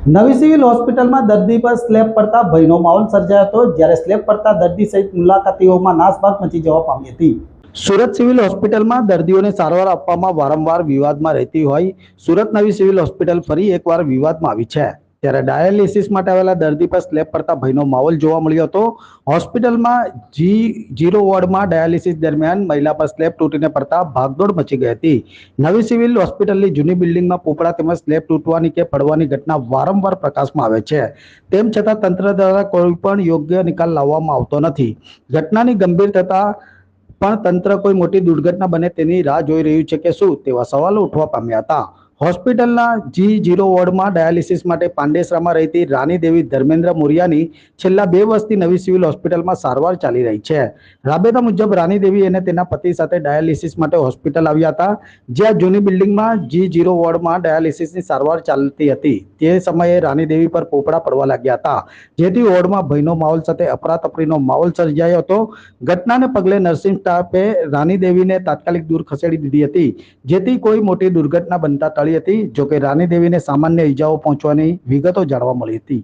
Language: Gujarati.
નવી સિવિલ હોસ્પિટલમાં દર્દી પર સ્લેબ પડતા ભયનો માહોલ સર્જાયો હતો, જ્યારે સ્લેબ પડતા દર્દી સહિત મુલાકાતીઓમાં નાસભાગ મચી જવા પામી હતી। સુરત સિવિલ હોસ્પિટલમાં દર્દીઓને સારવાર આપવામાં વારંવાર વિવાદમાં રહેતી હોય સુરત નવી સિવિલ હોસ્પિટલ ફરી એકવાર વિવાદમાં આવી છે। ત્યારે ડાયાલિસિસ માટે આવેલા દર્દી પર સ્લેબ પડતા ભયનો માહોલ જોવા મળ્યો હતો। હોસ્પિટલમાં G0 વોર્ડમાં ડાયાલિસિસ દરમિયાન મહિલા પર સ્લેબ તૂટીને પડતા ભાગદોડ મચી ગઈ હતી। નવી સિવિલ હોસ્પિટલની જૂની બિલ્ડિંગમાં પોપડા તેમજ સ્લેબ તૂટવાની કે પડવાની ઘટના વારંવાર પ્રકાશમાં આવે છે। તેમ છતાં તંત્ર દ્વારા કોઈ પણ યોગ્ય નિકાલ લાવવામાં આવતો નથી। ઘટનાની ગંભીરતા પણ તંત્ર કોઈ મોટી દુર્ઘટના બને તેની રાહ જોઈ રહ્યું છે કે શું તેવા સવાલો ઉઠવા પામ્યા હતા। હોસ્પિટલના G0 વોર્ડમાં ડાયાલિસિસ માટે પાંડેસરામાં રહેતી રાની દેવી ધર્મેન્દ્ર મોરિયાની છેલ્લા 2 વર્ષથી નવી સિવિલ હોસ્પિટલમાં સારવાર ચાલી રહી છે। રાબેતા મુજબ રાની દેવી અને તેના પતિ સાથે ડાયાલિસિસ માટે હોસ્પિટલ આવ્યા હતા, જ્યાં જૂની બિલ્ડિંગમાં G0 વોર્ડમાં ડાયાલિસિસની સારવાર ચાલતી હતી। તે સમયે રાની દેવી પર પોપડા પડવા લાગ્યા હતા, જેથી વોર્ડમાં ભયનો માહોલ સાથે અફરાતફરીનો માહોલ સર્જાયો હતો। ઘટનાને પગલે નર્સિંગ સ્ટાફે રાની દેવીને તાત્કાલિક દૂર ખસેડી દીધી હતી, જેથી કોઈ મોટી દુર્ઘટના બનતા ટળી હતી। જોકે રાની દેવીને સામાન્ય ઈજાઓ પહોંચવાની વિગતો જાણવા મળી હતી।